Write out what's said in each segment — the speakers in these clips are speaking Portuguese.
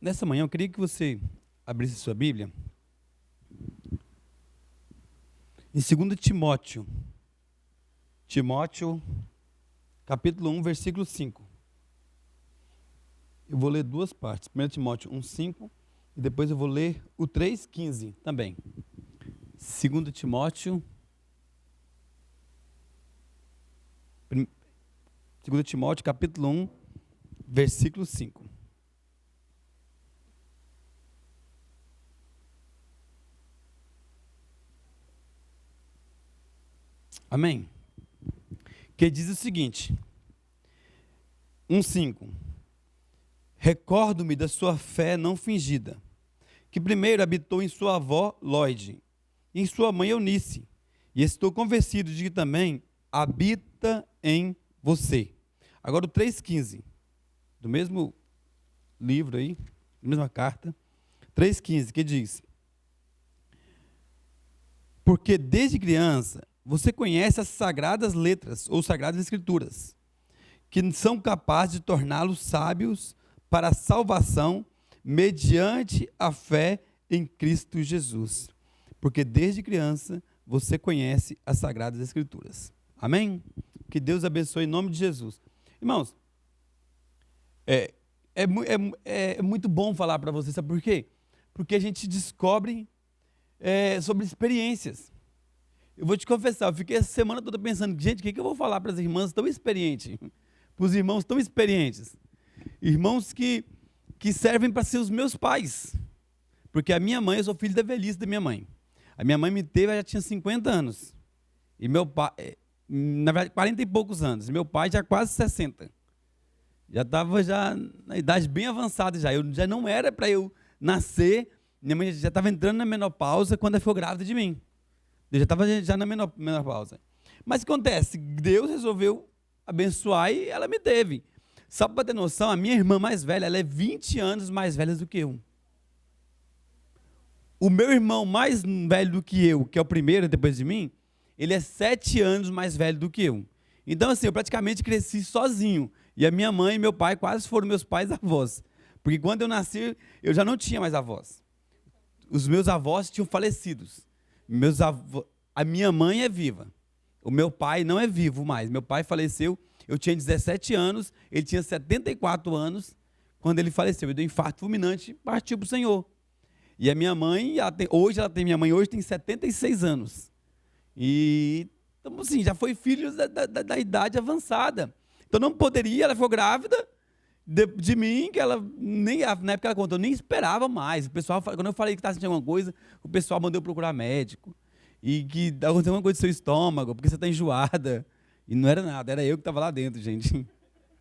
Nessa manhã eu queria que você abrisse sua Bíblia em 2 Timóteo. Timóteo, capítulo 1, versículo 5. Eu vou ler duas partes. 1 Timóteo 1, 5 e depois eu vou ler o 3, 15 também. 2 Timóteo, 2 Timóteo, capítulo 1, versículo 5. Amém? Que diz o seguinte, 1,5: Recordo-me da sua fé não fingida, que primeiro habitou em sua avó Lóide, e em sua mãe Eunice, e estou convencido de que também habita em você. Agora o 3,15, do mesmo livro aí, da mesma carta, 3,15, que diz: Porque desde criança você conhece as sagradas letras, ou sagradas escrituras, que são capazes de torná-los sábios para a salvação mediante a fé em Cristo Jesus. Porque desde criança você conhece as sagradas escrituras. Amém? Que Deus abençoe em nome de Jesus. Irmãos, é muito bom falar para vocês, sabe por quê? Porque a gente descobre sobre experiências. Eu vou te confessar, eu fiquei essa semana toda pensando, gente, o que eu vou falar para as irmãs tão experientes? Para os irmãos tão experientes? Irmãos que servem para ser os meus pais. Porque a minha mãe, eu sou filho da velhice da minha mãe. A minha mãe me teve, ela já tinha 50 anos. E meu pai, na verdade, 40 e poucos anos. Meu pai já quase 60. Já estava na idade bem avançada já. Eu já não era para eu nascer. Minha mãe já estava entrando na menopausa quando ela ficou grávida de mim. Eu já estava já na menopausa. Mas o que acontece? Deus resolveu abençoar e ela me teve. Só para ter noção, a minha irmã mais velha, ela é 20 anos mais velha do que eu. O meu irmão mais velho do que eu, que é o primeiro depois de mim, ele é 7 anos mais velho do que eu. Então, assim, eu praticamente cresci sozinho. E a minha mãe e meu pai quase foram meus pais avós. Porque quando eu nasci, eu já não tinha mais avós. Os meus avós tinham falecidos. A minha mãe é viva. O meu pai não é vivo mais. Meu pai faleceu, eu tinha 17 anos, ele tinha 74 anos quando ele faleceu. Ele deu um infarto fulminante e partiu para o Senhor. E a minha mãe, minha mãe hoje tem 76 anos. E, então, assim, já foi filho da idade avançada. Então não poderia, ela ficou grávida de mim, que ela, na época ela contou, eu nem esperava mais. O pessoal, quando eu falei que estava sentindo alguma coisa, o pessoal mandou eu procurar médico. E que aconteceu alguma coisa no seu estômago, porque você está enjoada. E não era nada, era eu que estava lá dentro, gente.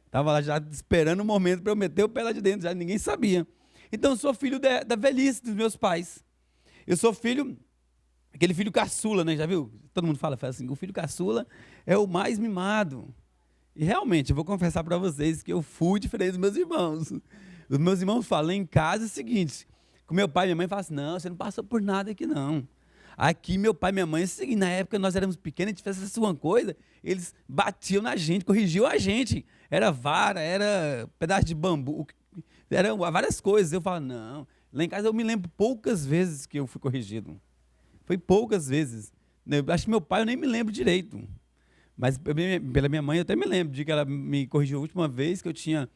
Estava lá já esperando o momento para eu meter o pé lá de dentro, já ninguém sabia. Então eu sou filho da velhice dos meus pais. Eu sou filho, aquele filho caçula, né? Já viu? Todo mundo fala assim, o filho caçula é o mais mimado. E realmente, eu vou confessar para vocês que eu fui diferente dos meus irmãos. Os meus irmãos falam em casa o seguinte, com meu pai e minha mãe falam assim, não, você não passou por nada aqui não. Aqui meu pai e minha mãe, é o seguinte, na época nós éramos pequenos, a gente fizesse uma coisa, eles batiam na gente, corrigiam a gente. Era vara, era pedaço de bambu, eram várias coisas. Eu falo, não, lá em casa eu me lembro poucas vezes que eu fui corrigido. Foi poucas vezes. Eu acho que meu pai eu nem me lembro direito. Mas pela minha mãe eu até me lembro de que ela me corrigiu a última vez que eu tinha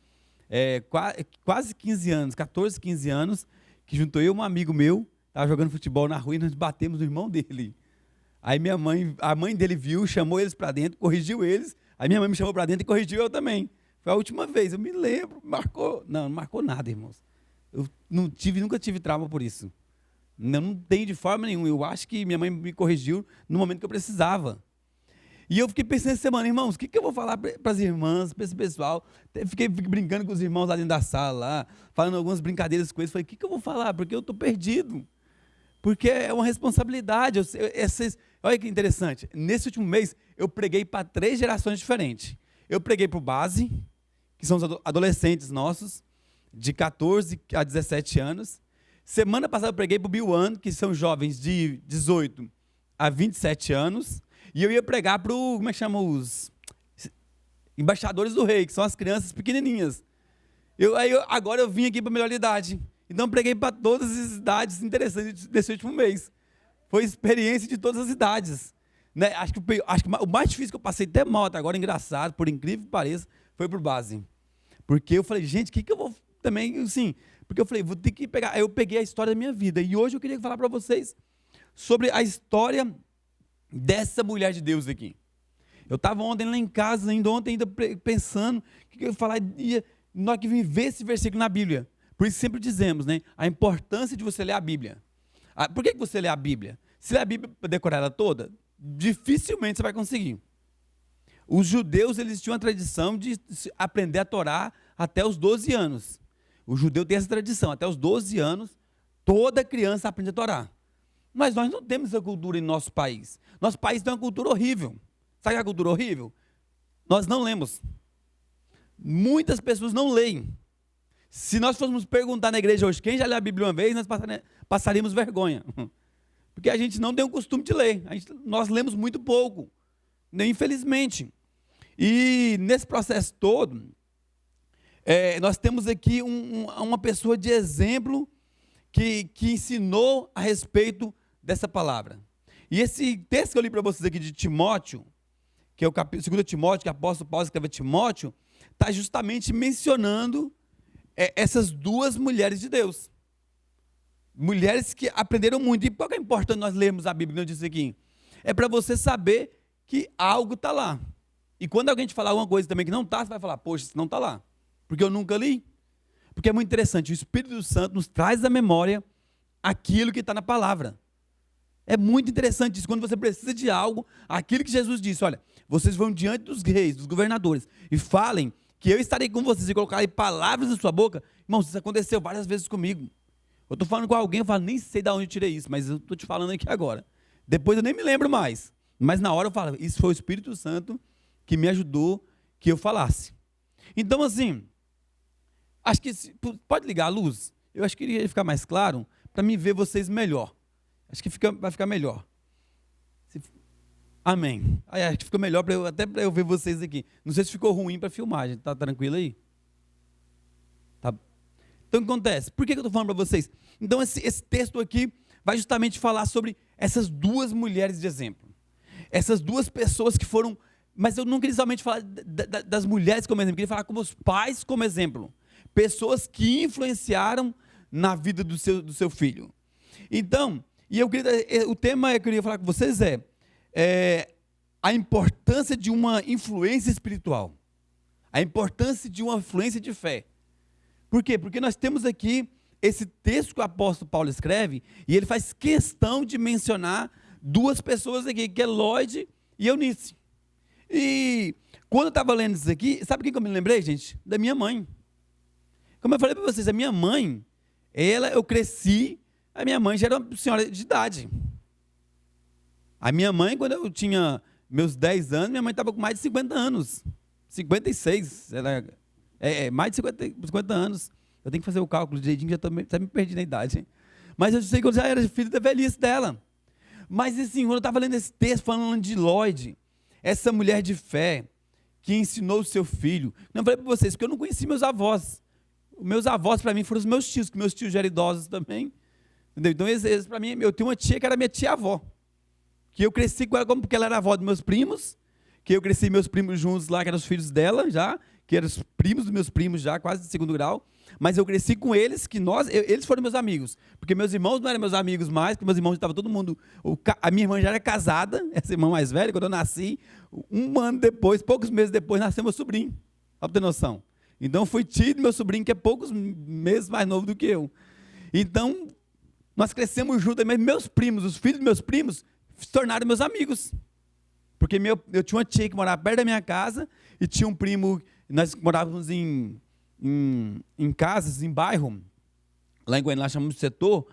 quase 15 anos, 14, 15 anos, que juntou eu e um amigo meu, estava jogando futebol na rua e nós batemos no irmão dele. Aí a mãe dele viu, chamou eles para dentro, corrigiu eles, aí minha mãe me chamou para dentro e corrigiu eu também. Foi a última vez, eu me lembro, não marcou nada, irmãos. Eu nunca tive trauma por isso. Não tenho de forma nenhuma, eu acho que minha mãe me corrigiu no momento que eu precisava. E eu fiquei pensando essa semana, irmãos, o que eu vou falar para as irmãs, para esse pessoal? Fiquei brincando com os irmãos lá dentro da sala, lá, falando algumas brincadeiras com eles. Falei, o que eu vou falar? Porque eu estou perdido. Porque é uma responsabilidade. Olha que interessante. Nesse último mês, eu preguei para 3 gerações diferentes. Eu preguei para o base, que são os adolescentes nossos, de 14 a 17 anos. Semana passada eu preguei para o B1, que são jovens de 18 a 27 anos. E eu ia pregar para os embaixadores do rei, que são as crianças pequenininhas. Agora eu vim aqui para a melhor idade. Então eu preguei para todas as idades interessantes desse último mês. Foi experiência de todas as idades. Né? Acho que o mais difícil que eu passei até mal até agora, engraçado, por incrível que pareça, foi por base. Porque eu falei, gente, o que eu vou também, assim, porque eu falei, vou ter que pegar. Aí eu peguei a história da minha vida. E hoje eu queria falar para vocês sobre a história dessa mulher de Deus aqui. Eu estava ontem lá em casa, ainda pensando o que eu ia falar, na hora que vim ver esse versículo na Bíblia. Por isso sempre dizemos, né, a importância de você ler a Bíblia. Por que você lê a Bíblia? Se ler a Bíblia para decorar ela toda, dificilmente você vai conseguir. Os judeus, eles tinham a tradição de aprender a Torá até os 12 anos. O judeu tem essa tradição, até os 12 anos, toda criança aprende a Torá. Mas nós não temos essa cultura em nosso país. Nosso país tem uma cultura horrível. Sabe a cultura horrível? Nós não lemos. Muitas pessoas não leem. Se nós fôssemos perguntar na igreja hoje, quem já leu a Bíblia uma vez, nós passaríamos vergonha. Porque a gente não tem o costume de ler. Nós lemos muito pouco, né, infelizmente. E nesse processo todo, nós temos aqui uma pessoa de exemplo que ensinou a respeito dessa palavra. E esse texto que eu li para vocês aqui de Timóteo, que é o 2 Timóteo, que o apóstolo Paulo escreve a Timóteo, está justamente mencionando essas duas mulheres de Deus. Mulheres que aprenderam muito. E por que é importante nós lermos a Bíblia? Eu disse aqui. É para você saber que algo está lá. E quando alguém te falar alguma coisa também que não está, você vai falar, poxa, isso não está lá. Porque eu nunca li. Porque é muito interessante. O Espírito Santo nos traz à memória aquilo que está na palavra. É muito interessante isso. Quando você precisa de algo, aquilo que Jesus disse, olha, vocês vão diante dos reis, dos governadores, e falem que eu estarei com vocês e colocarei palavras na sua boca. Irmãos, isso aconteceu várias vezes comigo. Eu estou falando com alguém, eu falo, nem sei de onde eu tirei isso, mas eu estou te falando aqui agora. Depois eu nem me lembro mais. Mas na hora eu falo, isso foi o Espírito Santo que me ajudou que eu falasse. Então, assim, acho que pode ligar a luz? Eu acho que iria ficar mais claro para me ver vocês melhor. Acho que vai ficar melhor. Amém. Acho que fica melhor até para eu ver vocês aqui. Não sei se ficou ruim para a filmagem. Tá tranquilo aí? Tá. Então, o que acontece? Por que eu estou falando para vocês? Então, esse texto aqui vai justamente falar sobre essas duas mulheres de exemplo. Essas duas pessoas que foram... Mas eu não queria somente falar das mulheres como exemplo, eu queria falar como os pais como exemplo. Pessoas que influenciaram na vida do seu filho. Então, o tema que eu queria falar com vocês é a importância de uma influência espiritual. A importância de uma influência de fé. Por quê? Porque nós temos aqui esse texto que o apóstolo Paulo escreve, e ele faz questão de mencionar duas pessoas aqui, que é Lloyd e Eunice. E quando eu estava lendo isso aqui, sabe quem que eu me lembrei, gente? Da minha mãe. Como eu falei para vocês, a minha mãe, eu cresci, a minha mãe já era uma senhora de idade. A minha mãe, quando eu tinha meus 10 anos, minha mãe estava com mais de 50 anos. 56, mais de 50 anos. Eu tenho que fazer o cálculo direitinho, já me perdi na idade. Hein? Mas eu sei que eu já era filho da velhice dela. Mas assim, quando eu estava lendo esse texto falando de Lloyd, essa mulher de fé que ensinou o seu filho. Não falei para vocês, porque eu não conheci meus avós. Meus avós, para mim, foram os meus tios, que meus tios já eram idosos também. Entendeu? Então, para mim, eu tenho uma tia que era minha tia-avó. Que eu cresci com ela porque ela era avó dos meus primos, que eu cresci meus primos juntos lá, que eram os filhos dela já, que eram os primos dos meus primos já, quase de segundo grau. Mas eu cresci com eles, eles foram meus amigos. Porque meus irmãos não eram meus amigos mais, porque meus irmãos estavam todo mundo... A minha irmã já era casada, essa irmã mais velha, quando eu nasci, um ano depois, poucos meses depois, nasceu meu sobrinho. Só para ter noção. Então, eu fui tio do meu sobrinho, que é poucos meses mais novo do que eu. Então, nós crescemos juntos, mas meus primos, os filhos dos meus primos, se tornaram meus amigos. Porque eu tinha uma tia que morava perto da minha casa, e tinha um primo, nós morávamos em casas, em bairro, lá em Goiânia, lá chamamos de setor,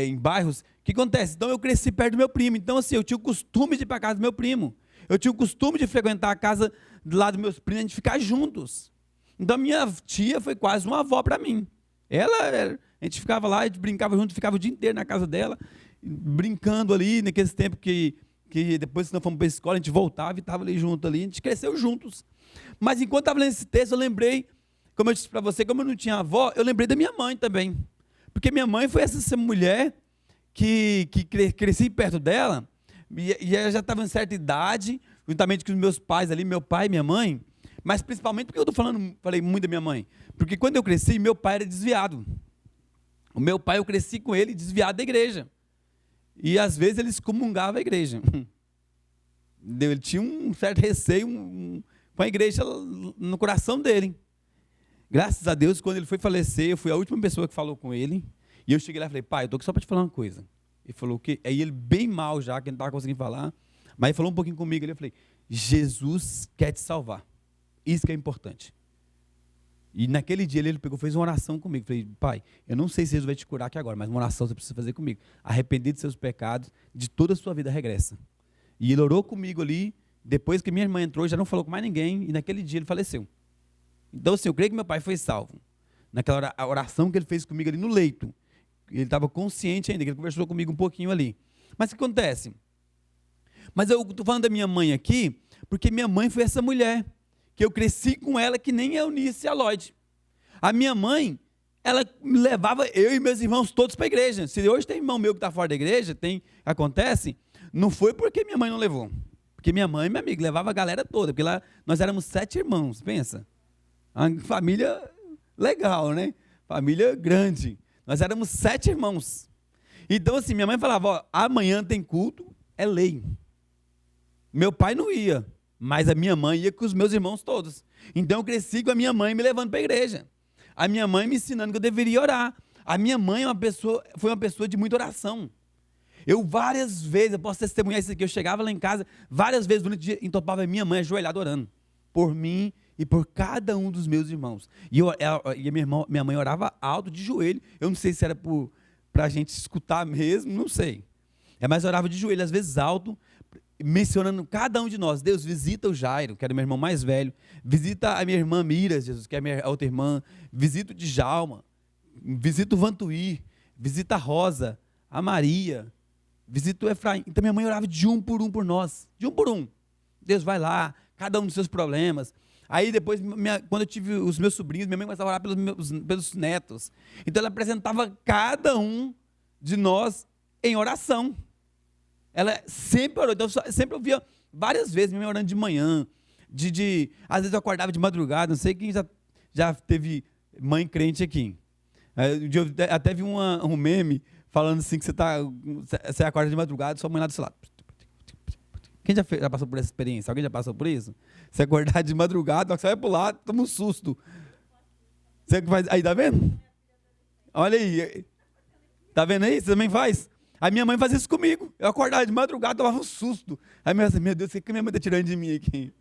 em bairros. O que acontece? Então eu cresci perto do meu primo. Então, assim, eu tinha o costume de ir para a casa do meu primo. Eu tinha o costume de frequentar a casa do lado dos meus primos, a gente ficar juntos. Então, minha tia foi quase uma avó para mim. A gente ficava lá, a gente brincava junto, ficava o dia inteiro na casa dela, brincando ali, naqueles tempos que depois, se nós fomos para a escola, a gente voltava e estava ali junto ali, a gente cresceu juntos. Mas enquanto estava lendo esse texto, eu lembrei como eu disse para você, como eu não tinha avó, eu lembrei da minha mãe também. Porque minha mãe foi essa mulher que cresci perto dela, e ela já estava em certa idade, juntamente com os meus pais ali, meu pai e minha mãe, mas principalmente porque eu falei muito da minha mãe, porque quando eu cresci, meu pai era desviado. O meu pai, eu cresci com ele desviado da igreja. E às vezes ele excomungava a igreja. Ele tinha um certo receio com a igreja no coração dele. Graças a Deus, quando ele foi falecer, eu fui a última pessoa que falou com ele. E eu cheguei lá e falei, pai, eu estou aqui só para te falar uma coisa. Ele falou o quê? Aí ele bem mal já, que ele não estava conseguindo falar. Mas ele falou um pouquinho comigo. Eu falei, Jesus quer te salvar. Isso que é importante. E naquele dia ele pegou, fez uma oração comigo. Falei, pai, eu não sei se Jesus vai te curar aqui agora, mas uma oração você precisa fazer comigo. Arrepender de seus pecados, de toda a sua vida regressa. E ele orou comigo ali, depois que minha irmã entrou, já não falou com mais ninguém, e naquele dia ele faleceu. Então, assim, eu creio que meu pai foi salvo. Naquela oração que ele fez comigo ali no leito. Ele estava consciente ainda, que ele conversou comigo um pouquinho ali. Mas o que acontece? Mas eu estou falando da minha mãe aqui, porque minha mãe foi essa mulher, que eu cresci com ela, que nem a Eunice e a Lloyd. A minha mãe, ela me levava, eu e meus irmãos todos para a igreja. Se hoje tem irmão meu que está fora da igreja, acontece, não foi porque minha mãe não levou. Porque minha mãe, minha amiga, levava a galera toda, porque lá nós éramos 7 irmãos, pensa. Uma família legal, né? Família grande. Nós éramos 7 irmãos. Então, assim, minha mãe falava, ó, amanhã tem culto, é lei. Meu pai não ia. Mas a minha mãe ia com os meus irmãos todos. Então eu cresci com a minha mãe me levando para a igreja. A minha mãe me ensinando que eu deveria orar. A minha mãe foi uma pessoa de muita oração. Eu várias vezes, eu posso testemunhar isso aqui, eu chegava lá em casa, várias vezes durante o dia, entopava a minha mãe ajoelhada orando. Por mim e por cada um dos meus irmãos. E a minha mãe orava alto, de joelho. Eu não sei se era para a gente escutar mesmo, não sei. Mas orava de joelho, às vezes alto, mencionando cada um de nós. Deus, visita o Jairo, que era meu irmão mais velho, visita a minha irmã Mira, Jesus, que é a minha outra irmã, visita o Djalma, visita o Vantuí, visita a Rosa, a Maria, visita o Efraim. Então minha mãe orava de um por nós, de um por um. Deus vai lá, cada um dos seus problemas. Aí depois, quando eu tive os meus sobrinhos, minha mãe começava a orar pelos netos. Então ela apresentava cada um de nós em oração. Ela sempre orou, então eu sempre ouvia várias vezes, minha mãe orando de manhã, às vezes eu acordava de madrugada, não sei quem já teve mãe crente aqui. Eu até vi um meme falando assim, que você acorda de madrugada, sua mãe lá do seu lado. Quem já passou por essa experiência? Alguém já passou por isso? Você acordar de madrugada, você vai pro lado, toma um susto. Você que faz, aí, tá vendo? Olha aí. Tá vendo aí? Você também faz? A minha mãe fazia isso comigo. Eu acordava de madrugada, tomava um susto. Aí minha mãe assim, meu Deus, o que minha mãe está tirando de mim aqui?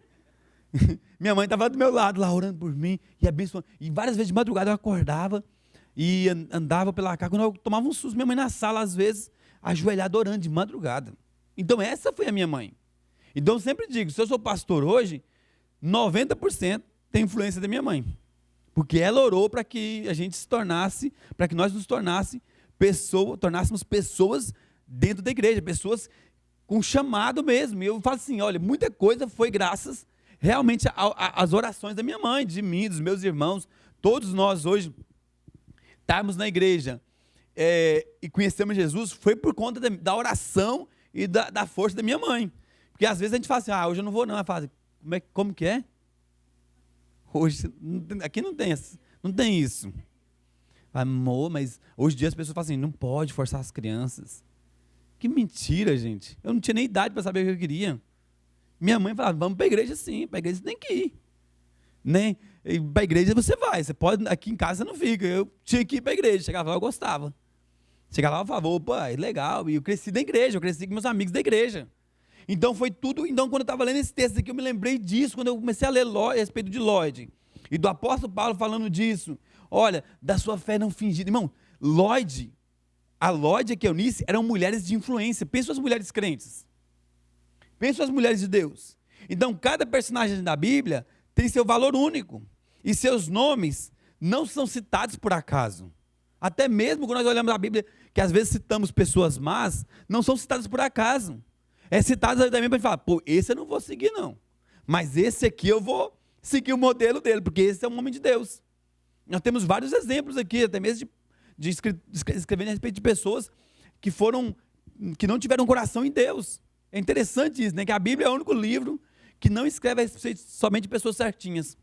Minha mãe estava do meu lado, lá orando por mim, e abençoando. E várias vezes de madrugada eu acordava e andava pela casa. Quando eu tomava um susto, minha mãe na sala, às vezes, ajoelhada orando de madrugada. Então essa foi a minha mãe. Então eu sempre digo, se eu sou pastor hoje, 90% tem influência da minha mãe. Porque ela orou para que a gente se tornasse, para que nós nos tornássemos pessoas dentro da igreja, pessoas com chamado mesmo. E eu falo assim, olha, muita coisa foi graças realmente às orações da minha mãe, de mim, dos meus irmãos. Todos nós hoje estarmos na igreja e conhecemos Jesus foi por conta da oração e da força da minha mãe. Porque às vezes a gente fala assim, hoje eu não vou não. Ela fala, como que é? Hoje, aqui não tem isso. Amor, mas hoje em dia as pessoas falam assim, não pode forçar as crianças. Que mentira, gente. Eu não tinha nem idade para saber o que eu queria. Minha mãe falava, vamos para a igreja sim, para a igreja você tem que ir. Né? Para a igreja você vai, você pode, aqui em casa você não fica. Eu tinha que ir para a igreja, chegava lá, eu gostava. Chegava lá e falava, opa, é legal. E eu cresci da igreja, eu cresci com meus amigos da igreja. Então foi tudo, então quando eu estava lendo esse texto aqui, eu me lembrei disso, quando eu comecei a ler a respeito de Lloyd. E do apóstolo Paulo falando disso. Olha, da sua fé não fingida. Irmão, a Lloyd e a Eunice eram mulheres de influência. Pensa as mulheres crentes. Pensa as mulheres de Deus. Então, cada personagem da Bíblia tem seu valor único. E seus nomes não são citados por acaso. Até mesmo quando nós olhamos a Bíblia, que às vezes citamos pessoas más, não são citadas por acaso. É citado também para falar, esse eu não vou seguir não. Mas esse aqui eu vou seguir o modelo dele, porque esse é um homem de Deus. Nós temos vários exemplos aqui, até mesmo de escrever a respeito de pessoas que não tiveram coração em Deus. É interessante isso, né? Que a Bíblia é o único livro que não escreve a respeito somente de pessoas certinhas.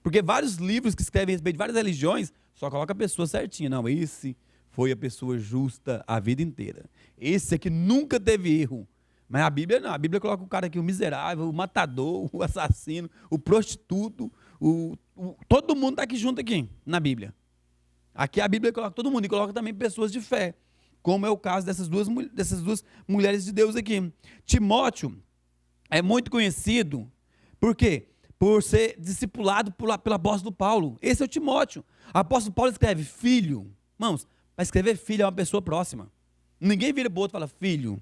Porque vários livros que escrevem a respeito de várias religiões só colocam a pessoa certinha. Não, esse foi a pessoa justa a vida inteira. Esse aqui nunca teve erro. Mas a Bíblia não. A Bíblia coloca o cara aqui, o miserável, o matador, o assassino, o prostituto. Todo mundo está aqui junto aqui na Bíblia. Aqui a Bíblia coloca todo mundo e coloca também pessoas de fé, como é o caso dessas duas mulheres de Deus aqui. Timóteo é muito conhecido, por quê? Por ser discipulado pelo apóstolo Paulo. Esse é o Timóteo. O apóstolo Paulo escreve filho. Irmãos, para escrever filho é uma pessoa próxima. Ninguém vira para o outro e fala filho.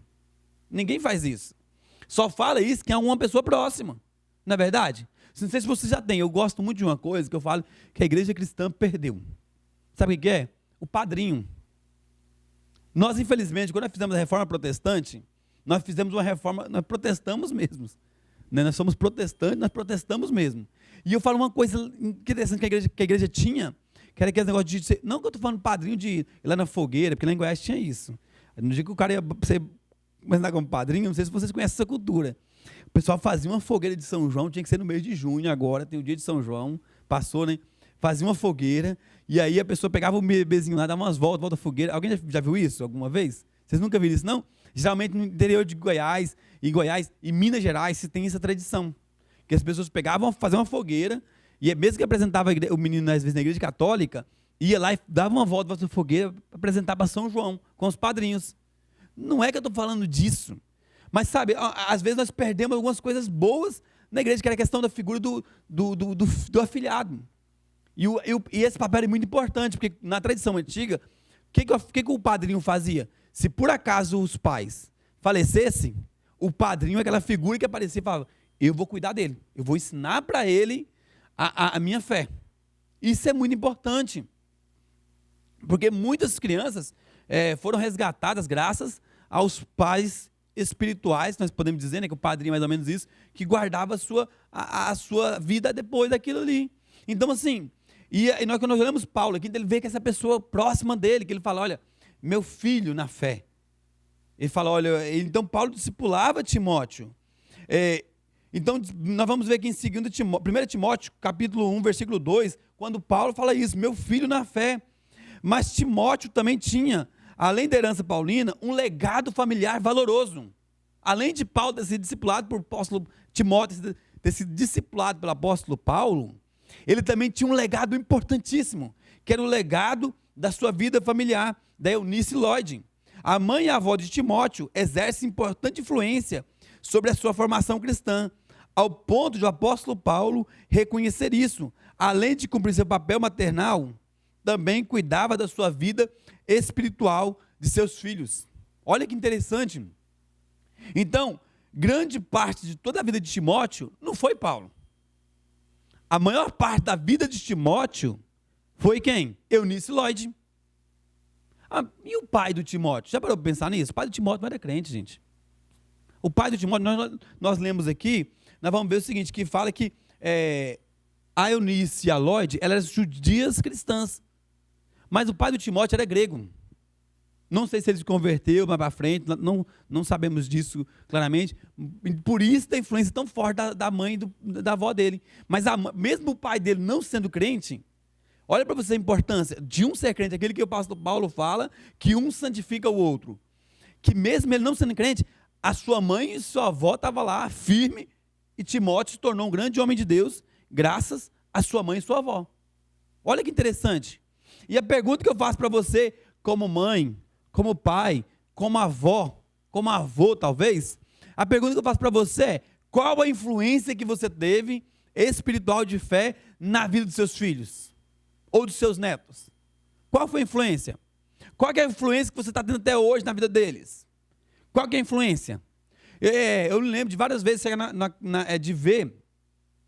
Ninguém faz isso. Só fala isso que é uma pessoa próxima. Não é verdade? Não sei se você já tem. Eu gosto muito de uma coisa que eu falo que a igreja cristã perdeu. Sabe o que é? O padrinho. Nós, infelizmente, quando nós fizemos a reforma protestante, nós fizemos uma reforma, nós protestamos mesmo. Né? Nós somos protestantes, nós protestamos mesmo. E eu falo uma coisa interessante que a igreja tinha, que era aquele negócio de ser, não que eu estou falando padrinho de ir lá na fogueira, porque lá em Goiás tinha isso. No dia que o cara ia ser apresentar como padrinho, não sei se vocês conhecem essa cultura. O pessoal fazia uma fogueira de São João, tinha que ser no mês de junho, agora tem o dia de São João, passou, né? Fazia uma fogueira, e aí a pessoa pegava o bebezinho lá, dava umas voltas, volta à fogueira. Alguém já viu isso alguma vez? Vocês nunca viram isso, não? Geralmente no interior de Goiás, e Minas Gerais, se tem essa tradição. Que as pessoas pegavam, faziam uma fogueira, e mesmo que apresentava o menino, às vezes, na igreja católica, ia lá e dava uma volta para a fogueira para apresentar para São João, com os padrinhos. Não é que eu estou falando disso. Mas, sabe, às vezes nós perdemos algumas coisas boas na igreja, que era a questão da figura do afilhado. E esse papel é muito importante, porque na tradição antiga, o que o padrinho fazia? Se por acaso os pais falecessem, o padrinho é aquela figura que aparecia e falava, eu vou cuidar dele, eu vou ensinar para ele a minha fé. Isso é muito importante, porque muitas crianças foram resgatadas graças aos pais espirituais, nós podemos dizer, né, que o padrinho é mais ou menos isso, que guardava a sua vida depois daquilo ali. Então, assim, quando nós olhamos Paulo aqui, ele vê que essa pessoa próxima dele, que ele fala, olha, meu filho na fé. Ele fala, olha, então Paulo discipulava Timóteo. Então, nós vamos ver aqui em 1 Timóteo, capítulo 1, versículo 2, quando Paulo fala isso, meu filho na fé. Mas Timóteo também tinha, além da herança paulina, um legado familiar valoroso. Além de Paulo ter sido discipulado por apóstolo Timóteo, ter sido discipulado pelo apóstolo Paulo, ele também tinha um legado importantíssimo, que era o legado da sua vida familiar, da Eunice Lloyd. A mãe e a avó de Timóteo exercem importante influência sobre a sua formação cristã, ao ponto de o apóstolo Paulo reconhecer isso. Além de cumprir seu papel maternal, também cuidava da sua vida espiritual de seus filhos. Olha que interessante. Então, grande parte de toda a vida de Timóteo não foi Paulo. A maior parte da vida de Timóteo foi quem? Eunice Lloyd. E o pai do Timóteo? Já parou para pensar nisso? O pai do Timóteo não era crente, gente. O pai do Timóteo, nós lemos aqui, nós vamos ver o seguinte, que fala que a Eunice e a Lloyd, elas eram judias cristãs. Mas o pai do Timóteo era grego. Não sei se ele se converteu mais para frente, não sabemos disso claramente. Por isso tem influência tão forte da mãe e da avó dele. Mas mesmo o pai dele não sendo crente, olha para você a importância de um ser crente, aquele que o pastor Paulo fala, que um santifica o outro. Que mesmo ele não sendo crente, a sua mãe e sua avó estavam lá, firme, e Timóteo se tornou um grande homem de Deus, graças a sua mãe e sua avó. Olha que interessante. E a pergunta que eu faço para você, como mãe, como pai, como avó, como avô talvez, a pergunta que eu faço para você é, qual a influência que você teve espiritual de fé na vida dos seus filhos? Ou dos seus netos? Qual foi a influência? Qual é a influência que você está tendo até hoje na vida deles? Qual é a influência? Eu lembro de várias vezes de ver,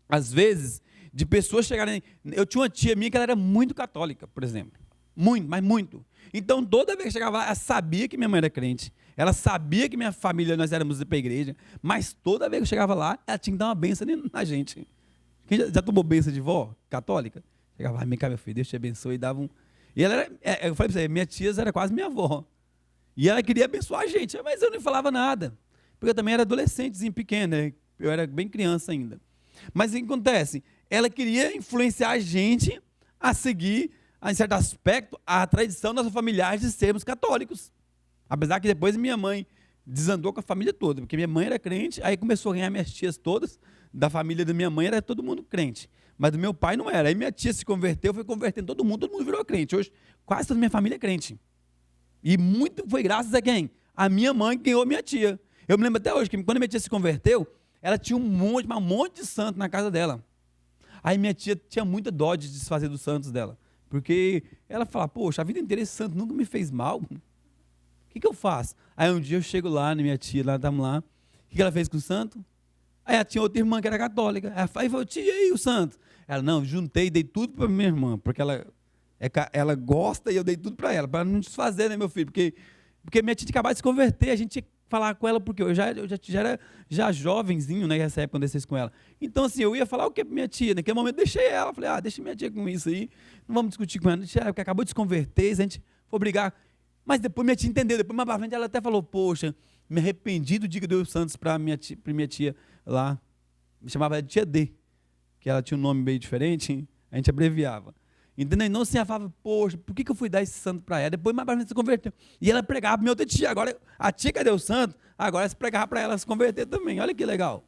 às vezes, de pessoas chegarem... Eu tinha uma tia minha que ela era muito católica, por exemplo. Muito, mas muito. Então, toda vez que chegava lá, ela sabia que minha mãe era crente. Ela sabia que minha família, nós éramos para a igreja. Mas toda vez que eu chegava lá, ela tinha que dar uma bênção na gente. Quem já tomou bênção de vó católica? Chegava, vem cá, meu filho, Deus te abençoe, e dava um... E ela era, eu falei pra você, minha tia era quase minha avó. E ela queria abençoar a gente, mas eu não falava nada. Porque eu também era adolescentezinho pequeno, né? Eu era bem criança ainda. Mas o que acontece? Ela queria influenciar a gente a seguir, em certo aspecto, a tradição das familiares de sermos católicos. Apesar que depois minha mãe desandou com a família toda, porque minha mãe era crente, aí começou a ganhar minhas tias todas, da família da minha mãe era todo mundo crente. Mas do meu pai não era. Aí minha tia se converteu, foi convertendo todo mundo virou crente. Hoje, quase toda a minha família é crente. E muito foi graças a quem? A minha mãe que ganhou minha tia. Eu me lembro até hoje que quando minha tia se converteu, ela tinha um monte de santo na casa dela. Aí minha tia tinha muita dó de desfazer dos santos dela. Porque ela falava, poxa, a vida inteira esse santo nunca me fez mal. O que eu faço? Aí um dia eu chego lá na minha tia, lá estamos lá. O que ela fez com o santo? Aí ela tinha outra irmã que era católica. Aí falou, tia, e aí o santo? Ela, não, juntei e dei tudo para minha irmã, porque ela gosta e eu dei tudo para ela, para não desfazer, né, meu filho? Porque minha tia tinha acabado de se converter, a gente tinha que falar com ela, porque eu já era jovenzinho, né, nessa época, quando eu desci com ela. Então, assim, eu ia falar o que para minha tia? Naquele momento, deixei ela. Falei, deixa minha tia com isso aí, não vamos discutir com ela. Deixa ela, porque acabou de se converter, se a gente for brigar. Mas depois minha tia entendeu, depois mais para frente ela até falou, poxa, me arrependi do dia que deu os santos para minha tia lá, me chamava de tia D, que ela tinha um nome meio diferente, a gente abreviava. Entendeu? Não se ela falava, poxa, por que eu fui dar esse santo para ela? Depois mais para frente se converteu. E ela pregava para minha outra tia, agora a tia que deu o santo, agora se pregava para ela se converter também, olha que legal.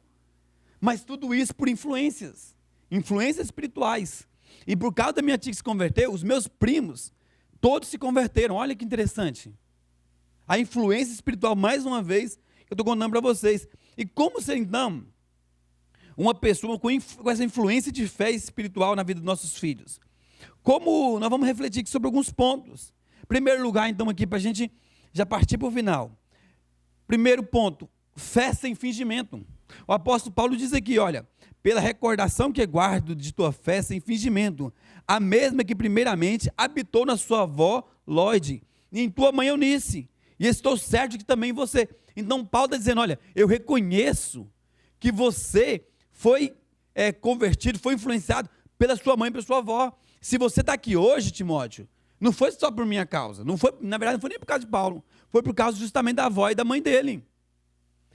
Mas tudo isso por influências espirituais. E por causa da minha tia que se converteu, os meus primos, todos se converteram, olha que interessante. A influência espiritual, mais uma vez, eu estou contando para vocês. E como ser, então, uma pessoa com essa influência de fé espiritual na vida dos nossos filhos? Como nós vamos refletir aqui sobre alguns pontos. Primeiro lugar, então, aqui, para a gente já partir para o final. Primeiro ponto, fé sem fingimento. O apóstolo Paulo diz aqui, olha, pela recordação que guardo de tua fé sem fingimento, a mesma que primeiramente habitou na sua avó Lóide, e em tua mãe Eunice, e estou certo que também você. Então Paulo está dizendo, olha, eu reconheço que você foi convertido, foi influenciado pela sua mãe e pela sua avó. Se você está aqui hoje, Timóteo, não foi só por minha causa, não foi, na verdade não foi nem por causa de Paulo, foi por causa justamente da avó e da mãe dele.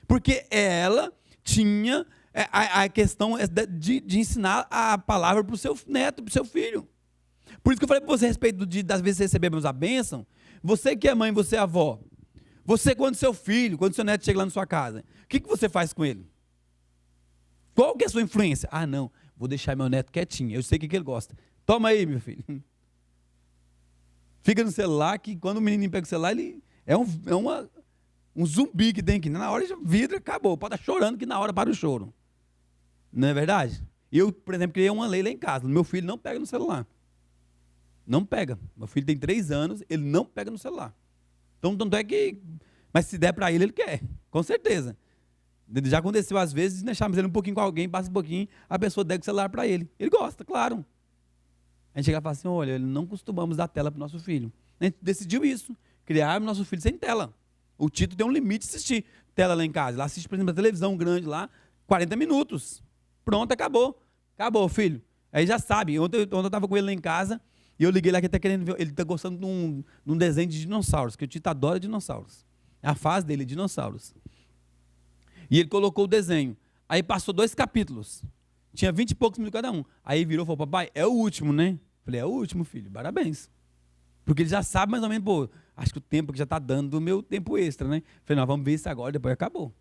Porque ela tinha a questão de ensinar a palavra para o seu neto, para o seu filho. Por isso que eu falei para você a respeito das vezes recebemos a bênção, você que é mãe, você é avó, você quando seu filho, quando seu neto chega lá na sua casa, o que você faz com ele? Qual que é a sua influência? Ah, não, vou deixar meu neto quietinho, eu sei o que ele gosta. Toma aí, meu filho. Fica no celular, que quando o menininho pega o celular, ele é um zumbi que tem aqui. Na hora de vidro, acabou. Pode estar chorando, que na hora para o choro. Não é verdade? Eu, por exemplo, criei uma lei lá em casa. Meu filho não pega no celular. Não pega. Meu filho tem 3 anos, ele não pega no celular. Então, tanto é que... Mas se der para ele, ele quer. Com certeza. Já aconteceu às vezes, deixarmos ele um pouquinho com alguém, passa um pouquinho, a pessoa der o celular para ele. Ele gosta, claro. A gente chega e fala assim, olha, não costumamos dar tela para o nosso filho. A gente decidiu isso, criar nosso filho sem tela. O Tito tem um limite de assistir tela lá em casa. Ele assiste, por exemplo, a televisão grande lá, 40 minutos. Pronto, acabou. Acabou, filho. Aí já sabe. Ontem eu estava com ele lá em casa e eu liguei lá que ele está querendo ver, ele está gostando de um desenho de dinossauros, que o Tito adora dinossauros. É a fase dele, dinossauros. E ele colocou o desenho. Aí passou 2 capítulos. Tinha 20 e poucos minutos cada um. Aí virou e falou, papai, é o último, né? Falei, é o último, filho, parabéns. Porque ele já sabe mais ou menos, pô, acho que o tempo que já está dando do meu tempo extra, né? Falei, nós vamos ver isso agora, depois acabou.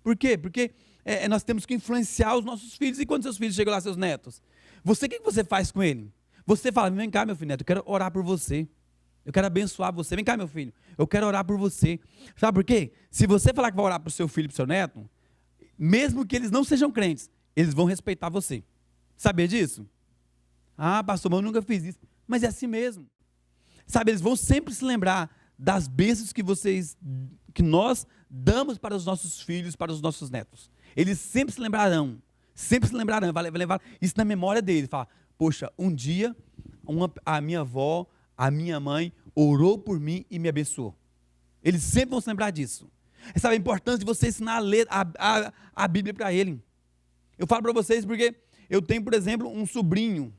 Por quê? Porque nós temos que influenciar os nossos filhos. E quando seus filhos chegam lá, seus netos? O que você faz com ele? Você fala, vem cá, meu filho neto, eu quero orar por você. Eu quero abençoar você. Vem cá, meu filho, eu quero orar por você. Sabe por quê? Se você falar que vai orar para o seu filho e para o seu neto, mesmo que eles não sejam crentes, eles vão respeitar você. Sabia disso? Ah, pastor, mas eu nunca fiz isso. Mas é assim mesmo. Sabe, eles vão sempre se lembrar das bênçãos que nós damos para os nossos filhos, para os nossos netos. Eles sempre se lembrarão. Sempre se lembrarão. Vai levar isso na memória deles. Fala, poxa, um dia a minha avó, a minha mãe orou por mim e me abençoou. Eles sempre vão se lembrar disso. Sabe a importância de você ensinar a ler a Bíblia para ele. Eu falo para vocês porque eu tenho, por exemplo, um sobrinho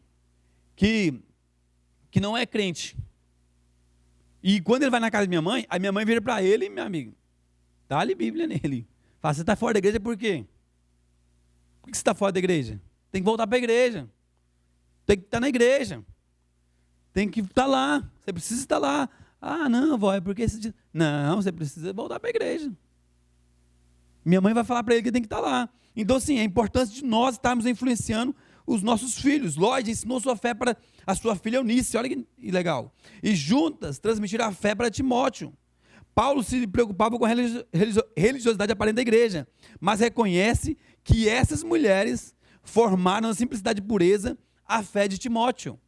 que não é crente. E quando ele vai na casa da minha mãe, a minha mãe vira para ele, meu amigo, dá-lhe Bíblia nele. Fala, você está fora da igreja por quê? Por que você está fora da igreja? Tem que voltar para a igreja. Tem que estar na igreja. Tem que estar lá. Você precisa estar lá. Ah, não, vó, é porque... Não, você precisa voltar para a igreja. Minha mãe vai falar para ele que tem que estar lá. Então, assim, é importante de nós estarmos influenciando os nossos filhos. Lloyd ensinou sua fé para a sua filha Eunice, olha que legal. E juntas transmitiram a fé para Timóteo. Paulo se preocupava com a religiosidade aparente da igreja, mas reconhece que essas mulheres formaram na simplicidade e pureza a fé de Timóteo.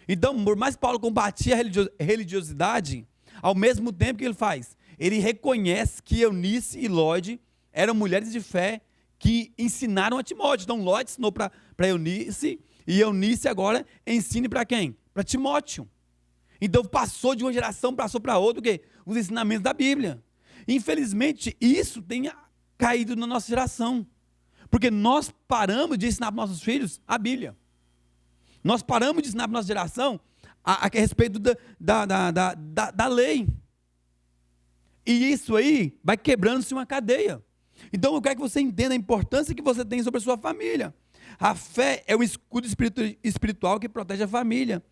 Então, por mais que Paulo combatia a religiosidade, ao mesmo tempo que ele faz, ele reconhece que Eunice e Lloyd eram mulheres de fé que ensinaram a Timóteo. Então, Lloyd ensinou para Eunice, e Eunice agora ensina para quem? Para Timóteo. Então, passou de uma geração, passou para outra, o quê? Os ensinamentos da Bíblia. Infelizmente, isso tem caído na nossa geração, porque nós paramos de ensinar para nossos filhos a Bíblia. Nós paramos de ensinar para a nossa geração a respeito da lei. E isso aí vai quebrando-se uma cadeia. Então eu quero que você entenda a importância que você tem sobre a sua família. A fé é o escudo espiritual que protege a família.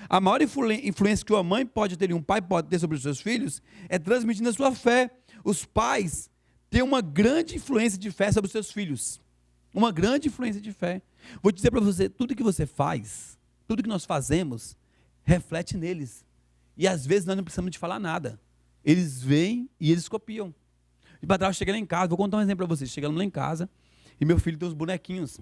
A maior influência que uma mãe pode ter e um pai pode ter sobre os seus filhos é transmitindo a sua fé. Os pais têm uma grande influência de fé sobre os seus filhos. Uma grande influência de fé. Vou dizer para você, tudo que você faz, tudo que nós fazemos, reflete neles. E às vezes nós não precisamos de falar nada. Eles vêm e eles copiam. E para trás, eu cheguei lá em casa, vou contar um exemplo para vocês. Chegamos lá em casa e meu filho tem uns bonequinhos,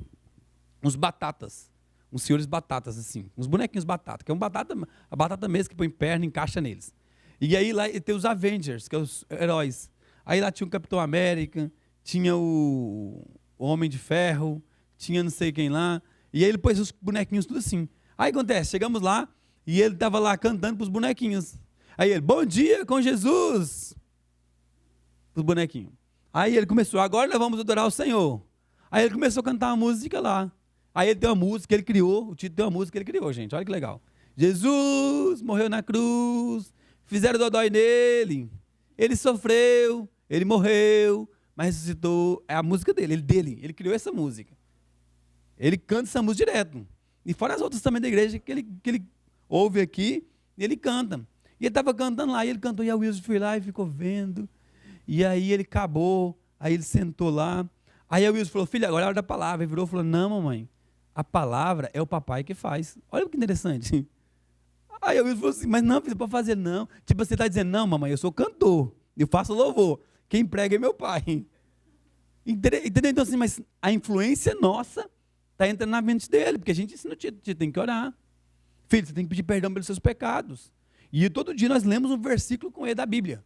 uns batatas, uns senhores batatas assim, uns bonequinhos batata, que é a batata mesmo que põe perna e encaixa neles. E aí lá tem os Avengers, que são os heróis. Aí lá tinha o Capitão América, tinha o Homem de Ferro, tinha não sei quem lá, e aí ele pôs os bonequinhos tudo assim. Aí acontece, chegamos lá e ele estava lá cantando para os bonequinhos. Aí ele, bom dia com Jesus, os bonequinhos. Aí ele começou, agora nós vamos adorar o Senhor. Aí ele começou a cantar uma música lá. Aí ele tem uma música que ele criou, o título tem uma música que ele criou, gente, olha que legal. Jesus morreu na cruz, fizeram dodói nele, ele sofreu, ele morreu, mas ressuscitou. É a música dele, ele criou essa música. Ele canta essa música direto. E fora as outras também da igreja que ele ouve aqui, ele canta. E ele estava cantando lá, e ele cantou, e a Wilson foi lá e ficou vendo. E aí ele acabou, aí ele sentou lá. Aí a Wilson falou, filho, agora é a hora da palavra. Ele virou e falou, não, mamãe, a palavra é o papai que faz. Olha que interessante. Aí a Wilson falou assim, mas não, filho, você pode fazer não. Tipo, você está dizendo, não, mamãe, eu sou cantor, eu faço louvor. Quem prega é meu pai. Entendeu? Então assim, mas a influência nossa está entrando na mente dele, porque a gente ensina o Tito, tem que orar. Filho, você tem que pedir perdão pelos seus pecados. E todo dia nós lemos um versículo com ele da Bíblia.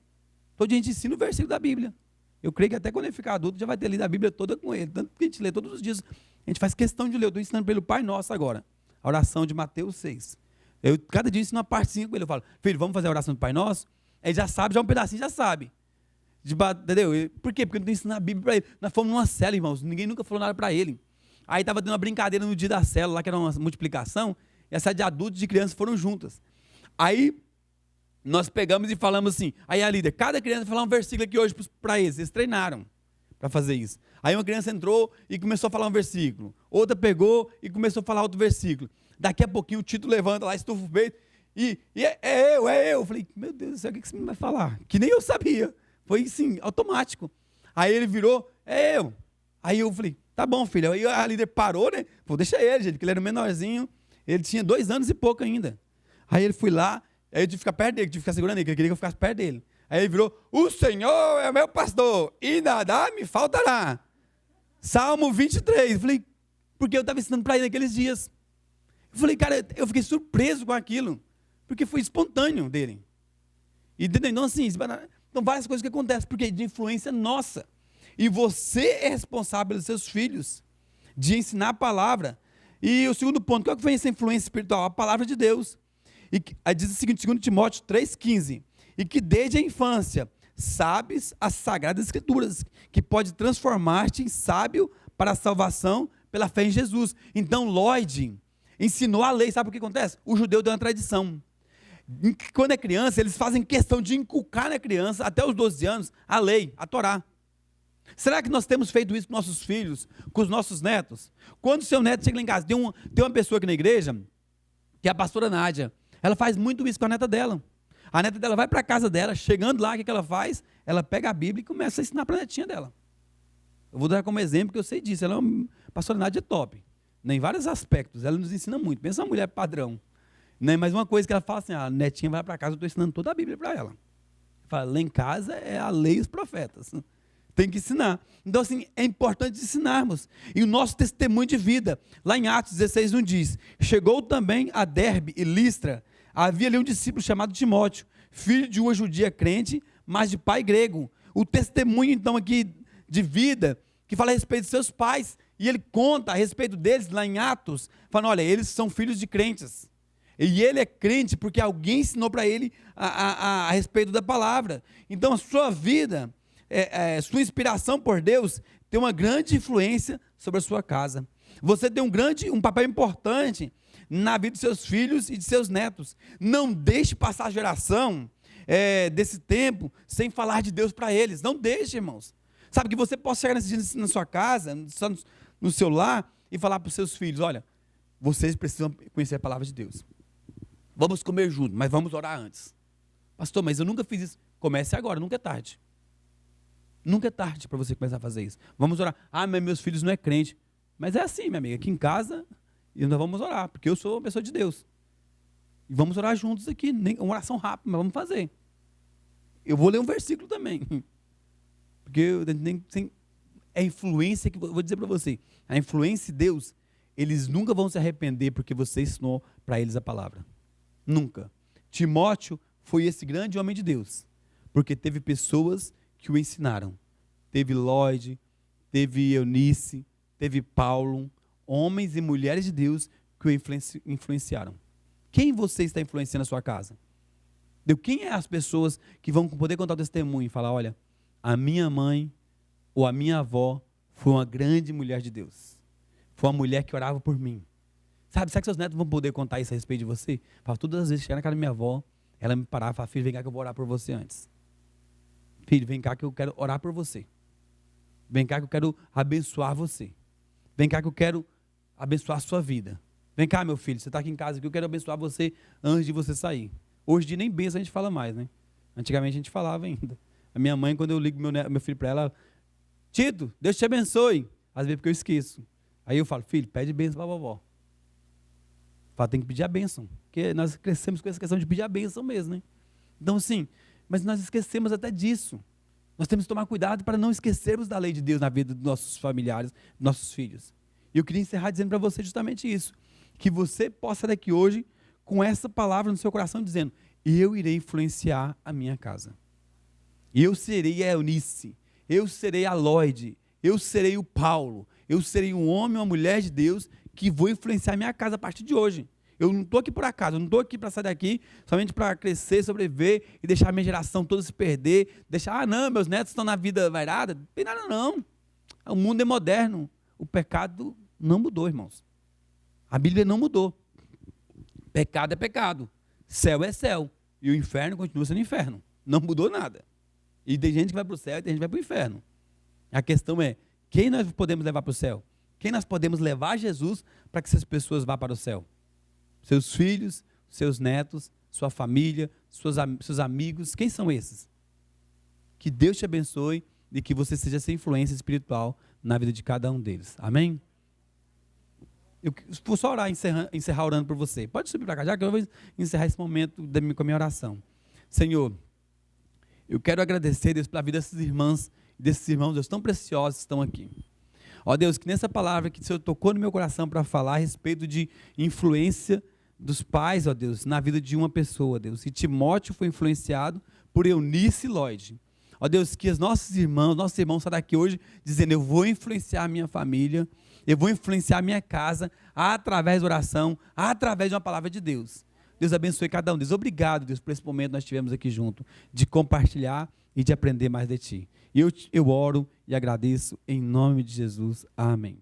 Todo dia a gente ensina o versículo da Bíblia. Eu creio que até quando ele ficar adulto, já vai ter lido a Bíblia toda com ele. Tanto que a gente lê todos os dias. A gente faz questão de ler. Eu estou ensinando para ele o Pai Nosso agora. A oração de Mateus 6. Cada dia eu ensino uma partezinha com ele. Eu falo, filho, vamos fazer a oração do Pai Nosso? Ele já sabe, já um pedacinho já sabe. Entendeu? Por quê? Porque eu não estou ensinando a Bíblia para ele. Nós fomos numa célula, irmãos. Ninguém nunca falou nada para ele. Aí estava dando uma brincadeira no dia da célula, lá que era uma multiplicação. E a célula de adultos e de crianças foram juntas. Aí nós pegamos e falamos assim, aí a líder, cada criança vai falar um versículo aqui hoje para eles treinaram para fazer isso. Aí uma criança entrou e começou a falar um versículo, outra pegou e começou a falar outro versículo. Daqui a pouquinho o Tito levanta lá, estufa o peito, e é eu. Eu falei, meu Deus do céu, o que esse menino vai falar? Que nem eu sabia, foi assim, automático. Aí ele virou, é eu. Aí eu falei, tá bom, filho. Aí a líder parou, né? Falei, deixa ele, gente, porque ele era menorzinho, ele tinha 2 anos e pouco ainda. Aí ele foi lá, aí eu tive que ficar perto dele, tive que ficar segurando ele, porque ele queria que eu ficasse perto dele. Aí ele virou, o Senhor é meu pastor, e nada me faltará. Salmo 23. Eu falei, porque eu estava ensinando para ele naqueles dias. Eu falei, cara, eu fiquei surpreso com aquilo, porque foi espontâneo dele. E então assim, então várias coisas que acontecem, porque de influência nossa. E você é responsável pelos seus filhos, de ensinar a palavra. E o segundo ponto, qual que foi essa influência espiritual? A palavra de Deus. E aí diz o seguinte, 2 Timóteo 3,15, e que desde a infância sabes as sagradas escrituras, que pode transformar-te em sábio para a salvação pela fé em Jesus. Então Lloyd ensinou a lei. Sabe o que acontece? O judeu deu uma tradição. Quando é criança, eles fazem questão de inculcar na criança, até os 12 anos, a lei, a Torá. Será que nós temos feito isso com nossos filhos, com os nossos netos? Quando o seu neto chega lá em casa, tem uma pessoa aqui na igreja, que é a pastora Nádia, ela faz muito isso com a neta dela. A neta dela vai para a casa dela, chegando lá, o que ela faz? Ela pega a Bíblia e começa a ensinar para a netinha dela. Eu vou dar como exemplo, que eu sei disso, ela é uma pastora Nádia top, em vários aspectos, ela nos ensina muito, pensa uma mulher padrão. Mas uma coisa que ela fala assim, a netinha vai para casa, eu estou ensinando toda a Bíblia para ela. Fala, lá em casa é a lei e os profetas. Tem que ensinar. Então, assim, é importante ensinarmos. E o nosso testemunho de vida, lá em Atos 16, 1 diz, chegou também a Derbe e Listra, havia ali um discípulo chamado Timóteo, filho de uma judia crente, mas de pai grego. O testemunho, então, aqui de vida, que fala a respeito de seus pais, e ele conta a respeito deles, lá em Atos, falando, olha, eles são filhos de crentes. E ele é crente porque alguém ensinou para ele a respeito da palavra. Então, a sua vida, sua inspiração por Deus, tem uma grande influência sobre a sua casa. Você tem um papel importante na vida dos seus filhos e de seus netos. Não deixe passar a geração desse tempo sem falar de Deus para eles. Não deixe, irmãos. Sabe, que você possa chegar nesse dia na sua casa, no seu lar, e falar para os seus filhos, olha, vocês precisam conhecer a palavra de Deus. Vamos comer junto, mas vamos orar antes. Pastor, mas eu nunca fiz isso. Comece agora, nunca é tarde. Nunca é tarde para você começar a fazer isso. Vamos orar. Ah, mas meus filhos não é crente. Mas é assim, minha amiga, aqui em casa, e nós vamos orar, porque eu sou uma pessoa de Deus. E vamos orar juntos aqui, uma oração rápida, mas vamos fazer. Eu vou ler um versículo também. Porque é influência que eu vou dizer para você. A influência de Deus, eles nunca vão se arrepender porque você ensinou para eles a palavra. Nunca. Timóteo foi esse grande homem de Deus, porque teve pessoas que o ensinaram. Teve Lloyd, teve Eunice, teve Paulo, homens e mulheres de Deus que o influenciaram. Quem você está influenciando na sua casa? Quem é as pessoas que vão poder contar o testemunho e falar, olha, a minha mãe ou a minha avó foi uma grande mulher de Deus. Foi uma mulher que orava por mim. Sabe, será que seus netos vão poder contar isso a respeito de você? Fala, todas as vezes que chegar na casa da minha avó, ela me parava e falava, filho, vem cá que eu vou orar por você antes. Filho, vem cá que eu quero orar por você. Vem cá que eu quero abençoar você. Vem cá que eu quero abençoar a sua vida. Vem cá, meu filho, você está aqui em casa que eu quero abençoar você antes de você sair. Hoje em dia nem benção a gente fala mais, né? Antigamente a gente falava ainda. A minha mãe, quando eu ligo meu filho para ela, Tito, Deus te abençoe. Às vezes porque eu esqueço. Aí eu falo, filho, pede bênção para a vovó. Fala, tem que pedir a bênção. Porque nós crescemos com essa questão de pedir a bênção mesmo, né? Então, sim, mas nós esquecemos até disso. Nós temos que tomar cuidado para não esquecermos da lei de Deus na vida dos nossos familiares, dos nossos filhos. E eu queria encerrar dizendo para você justamente isso. Que você possa sair daqui hoje com essa palavra no seu coração, dizendo, eu irei influenciar a minha casa. Eu serei a Eunice, eu serei a Lloyd, eu serei o Paulo, eu serei um homem ou uma mulher de Deus que vou influenciar a minha casa a partir de hoje. Eu não estou aqui por acaso, eu não estou aqui para sair daqui somente para crescer, sobreviver e deixar a minha geração toda se perder, deixar, não, meus netos estão na vida vairada. Não tem nada não. O mundo é moderno, o pecado não mudou, irmãos. A Bíblia não mudou. Pecado é pecado, céu é céu, e o inferno continua sendo inferno. Não mudou nada. E tem gente que vai para o céu e tem gente que vai para o inferno. A questão é, quem nós podemos levar para o céu? Quem nós podemos levar a Jesus para que essas pessoas vá para o céu? Seus filhos, seus netos, sua família, seus amigos, quem são esses? Que Deus te abençoe e que você seja essa influência espiritual na vida de cada um deles. Amém? Eu vou só orar, encerrar orando por você. Pode subir para cá, já que eu vou encerrar esse momento com a minha oração. Senhor, eu quero agradecer, Deus, pela vida dessas irmãs, desses irmãos, Deus, tão preciosos que estão aqui. Ó Deus, que nessa palavra que o Senhor tocou no meu coração para falar a respeito de influência dos pais, ó Deus, na vida de uma pessoa, Deus. E Timóteo foi influenciado por Eunice e Lloyd. Ó Deus, que os nossos irmãos saem daqui hoje dizendo, eu vou influenciar a minha família, eu vou influenciar a minha casa através da oração, através de uma palavra de Deus. Deus abençoe cada um. Deus, obrigado, Deus, por esse momento que nós tivemos aqui junto, de compartilhar e de aprender mais de Ti. E eu oro e agradeço em nome de Jesus. Amém.